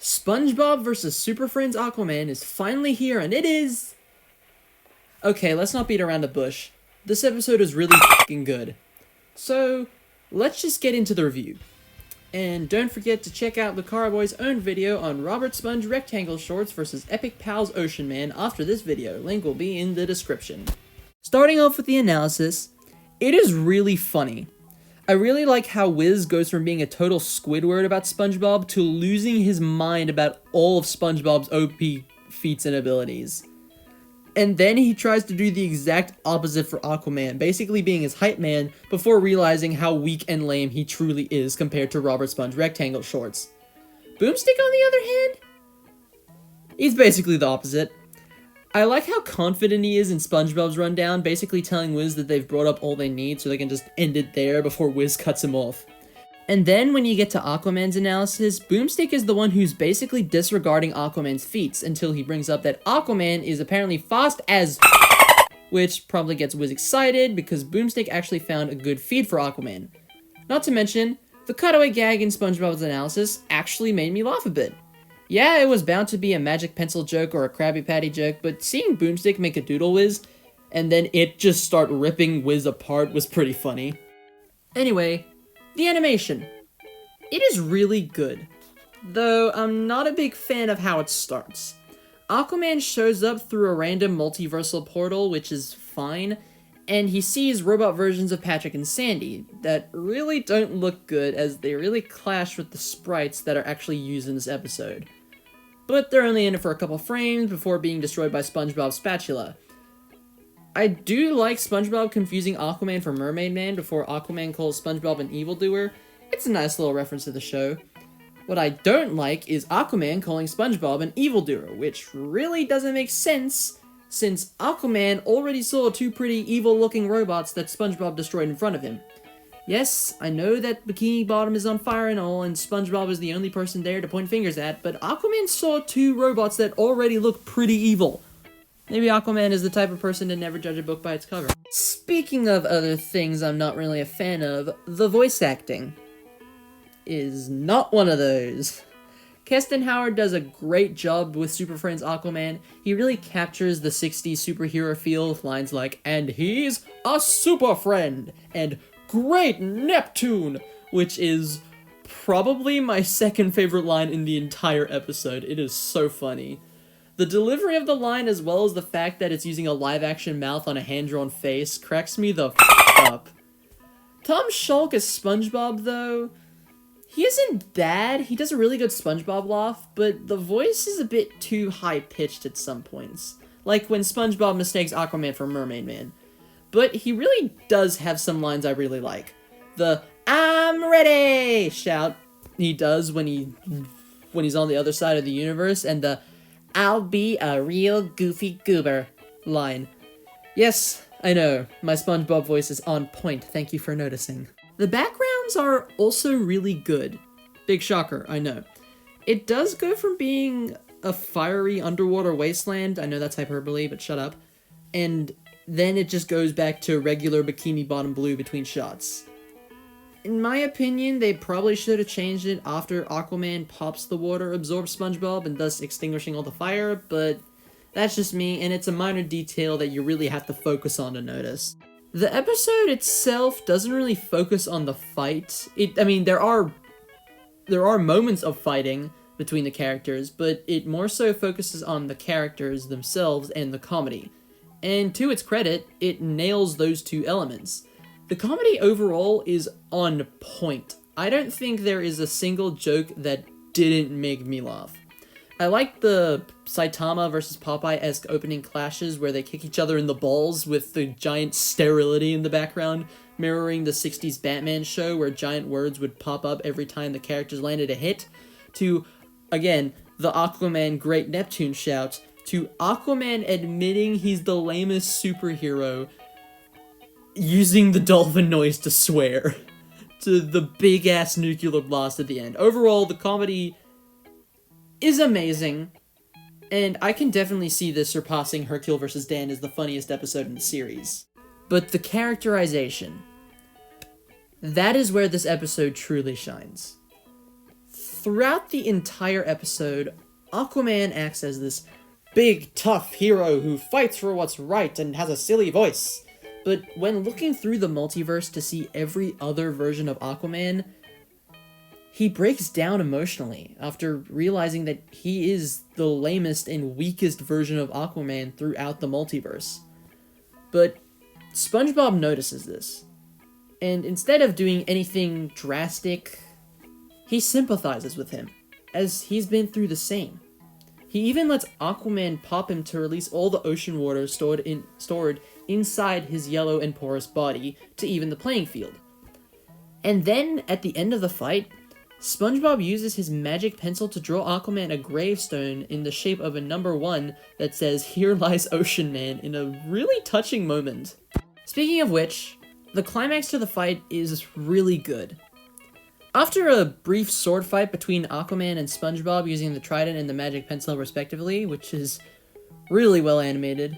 SpongeBob vs. Super Friends Aquaman is finally here, and it is... Okay, let's not beat around the bush. This episode is really f***ing good. So, let's just get into the review. And don't forget to check out Lucariboi's own video on Robert Sponge Rectangle Shorts vs. Epic Pals Ocean Man after this video. Link will be in the description. Starting off with the analysis, it is really funny. I really like how Wiz goes from being a total Squidward about SpongeBob to losing his mind about all of SpongeBob's OP feats and abilities. And then he tries to do the exact opposite for Aquaman, basically being his hype man before realizing how weak and lame he truly is compared to Robert Sponge Rectangle Shorts. Boomstick, on the other hand? He's basically the opposite. I like how confident he is in SpongeBob's rundown, basically telling Wiz that they've brought up all they need so they can just end it there before Wiz cuts him off. And then when you get to Aquaman's analysis, Boomstick is the one who's basically disregarding Aquaman's feats until he brings up that Aquaman is apparently fast as which probably gets Wiz excited because Boomstick actually found a good feat for Aquaman. Not to mention, the cutaway gag in SpongeBob's analysis actually made me laugh a bit. Yeah, it was bound to be a magic pencil joke or a Krabby Patty joke, but seeing Boomstick make a doodle Wiz, and then it just start ripping Wiz apart was pretty funny. Anyway, the animation. It is really good, though I'm not a big fan of how it starts. Aquaman shows up through a random multiversal portal, which is fine, and he sees robot versions of Patrick and Sandy that really don't look good as they really clash with the sprites that are actually used in this episode. But they're only in it for a couple frames before being destroyed by SpongeBob's spatula. I do like SpongeBob confusing Aquaman for Mermaid Man before Aquaman calls SpongeBob an evildoer. It's a nice little reference to the show. What I don't like is Aquaman calling SpongeBob an evildoer, which really doesn't make sense since Aquaman already saw two pretty evil-looking robots that SpongeBob destroyed in front of him. Yes, I know that Bikini Bottom is on fire and all, and SpongeBob is the only person there to point fingers at, but Aquaman saw two robots that already look pretty evil. Maybe Aquaman is the type of person to never judge a book by its cover. Speaking of other things I'm not really a fan of, the voice acting is not one of those. Keston Howard does a great job with Super Friends Aquaman. He really captures the 60s superhero feel with lines like, "And he's a super friend," and "Great Neptune," which is probably my second favorite line in the entire episode. It is so funny. The delivery of the line, as well as the fact that it's using a live-action mouth on a hand-drawn face, cracks me the f*** up. Tom Shulk as SpongeBob, though, he isn't bad. He does a really good SpongeBob laugh, but the voice is a bit too high-pitched at some points. Like when SpongeBob mistakes Aquaman for Mermaid Man. But he really does have some lines I really like. The "I'm ready" shout he does when he's on the other side of the universe, and the "I'll be a real goofy goober" line. Yes, I know, my SpongeBob voice is on point, thank you for noticing. The backgrounds are also really good. Big shocker, I know. It does go from being a fiery underwater wasteland, I know that's hyperbole, but shut up, and then it just goes back to regular Bikini Bottom blue between shots. In my opinion, they probably should have changed it after Aquaman pops the water, absorbs SpongeBob, and thus extinguishing all the fire, but that's just me, and it's a minor detail that you really have to focus on to notice. The episode itself doesn't really focus on the fight. There are moments of fighting between the characters, but it more so focuses on the characters themselves and the comedy. And to its credit, it nails those two elements. The comedy overall is on point. I don't think there is a single joke that didn't make me laugh. I like the Saitama versus Popeye-esque opening clashes where they kick each other in the balls with the giant sterility in the background, mirroring the 60s Batman show where giant words would pop up every time the characters landed a hit, to, again, the Aquaman Great Neptune shout, to Aquaman admitting he's the lamest superhero, using the dolphin noise to swear, to the big-ass nuclear blast at the end. Overall, the comedy is amazing, and I can definitely see this surpassing Hercule vs. Dan as the funniest episode in the series. But the characterization, that is where this episode truly shines. throughout the entire episode, Aquaman acts as this big, tough hero who fights for what's right and has a silly voice. But when looking through the multiverse to see every other version of Aquaman, he breaks down emotionally after realizing that he is the lamest and weakest version of Aquaman throughout the multiverse. But SpongeBob notices this, and instead of doing anything drastic, he sympathizes with him, as he's been through the same. He even lets Aquaman pop him to release all the ocean water stored inside his yellow and porous body to even the playing field. And then, at the end of the fight, SpongeBob uses his magic pencil to draw Aquaman a gravestone in the shape of a number 1 that says, "Here lies Ocean Man," in a really touching moment. Speaking of which, the climax to the fight is really good. After a brief sword fight between Aquaman and SpongeBob using the trident and the magic pencil respectively, which is really well animated,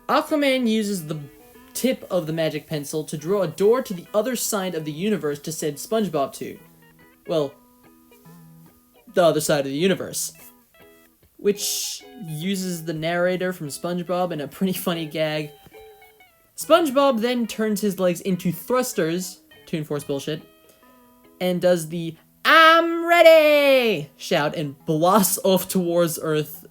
Aquaman uses the tip of the magic pencil to draw a door to the other side of the universe to send SpongeBob to. Well, the other side of the universe. Which uses the narrator from SpongeBob in a pretty funny gag. SpongeBob then turns his legs into thrusters, Toon Force bullshit, and does the "I'm ready" shout and blasts off towards Earth,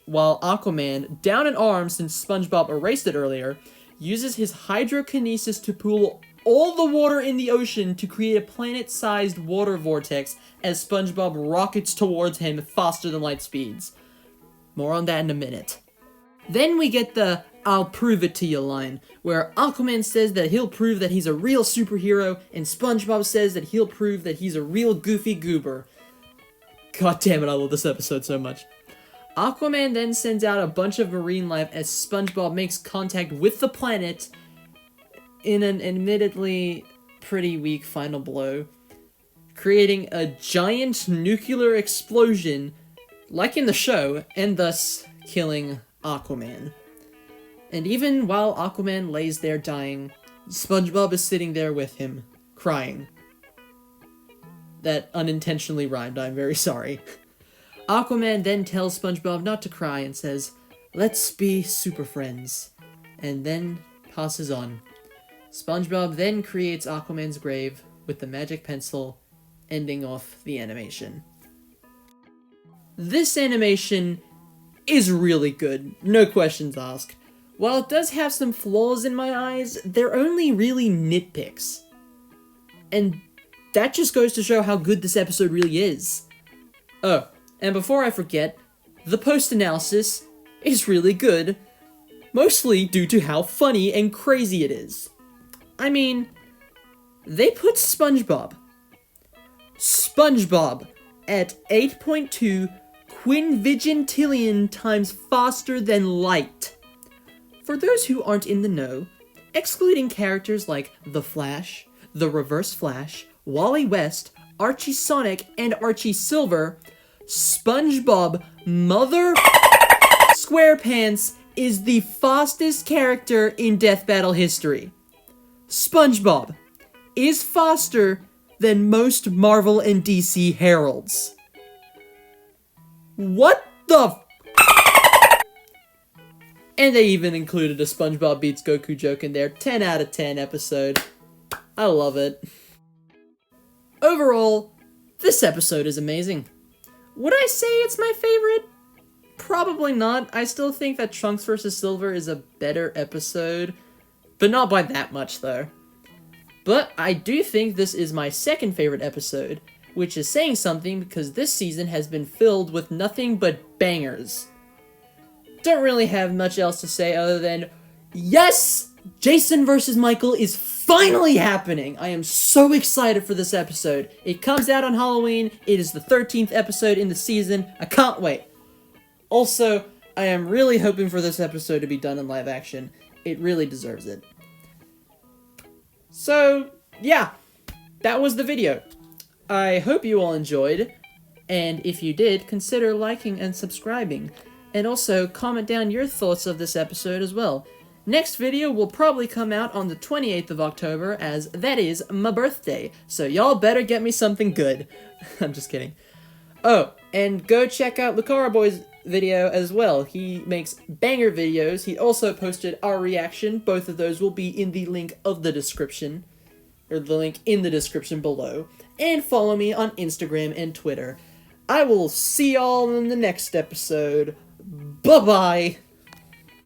while Aquaman, down in arms since SpongeBob erased it earlier, uses his hydrokinesis to pool all the water in the ocean to create a planet-sized water vortex as SpongeBob rockets towards him faster than light speeds. More on that in a minute. Then we get the "I'll prove it to you" line, where Aquaman says that he'll prove that he's a real superhero, and SpongeBob says that he'll prove that he's a real goofy goober. God damn it, I love this episode so much. Aquaman then sends out a bunch of marine life as SpongeBob makes contact with the planet in an admittedly pretty weak final blow, creating a giant nuclear explosion, like in the show, and thus killing Aquaman. And even while Aquaman lays there dying, SpongeBob is sitting there with him, crying. That unintentionally rhymed, I'm very sorry. Aquaman then tells SpongeBob not to cry and says, "Let's be super friends," and then passes on. SpongeBob then creates Aquaman's grave with the magic pencil, ending off the animation. This animation is really good, no questions asked. While it does have some flaws in my eyes, they're only really nitpicks. And that just goes to show how good this episode really is. Oh, and before I forget, the post-analysis is really good, mostly due to how funny and crazy it is. I mean, they put SpongeBob at 8.2 quinvigintillion times faster than light. For those who aren't in the know, excluding characters like The Flash, The Reverse Flash, Wally West, Archie Sonic, and Archie Silver, SpongeBob Mother Squarepants is the fastest character in Death Battle history. SpongeBob is faster than most Marvel and DC heralds. What the And they even included a SpongeBob beats Goku joke in there. 10 out of 10 episode. I love it. Overall, this episode is amazing. Would I say it's my favorite? Probably not. I still think that Trunks vs. Silver is a better episode, but not by that much though. But I do think this is my second favorite episode, which is saying something because this season has been filled with nothing but bangers. Don't really have much else to say other than, yes! Jason vs. Michael is finally happening! I am so excited for this episode. It comes out on Halloween, it is the 13th episode in the season, I can't wait. Also, I am really hoping for this episode to be done in live action. It really deserves it. So, yeah, that was the video. I hope you all enjoyed, and if you did, consider liking and subscribing. And also, comment down your thoughts of this episode as well. Next video will probably come out on the 28th of October, as that is my birthday, so y'all better get me something good. I'm just kidding. Oh, and go check out Lucariboi's video as well. He makes banger videos. He also posted our reaction. Both of those will be in the link of the description, or the link in the description below. And follow me on Instagram and Twitter. I will see y'all in the next episode. Bye-bye!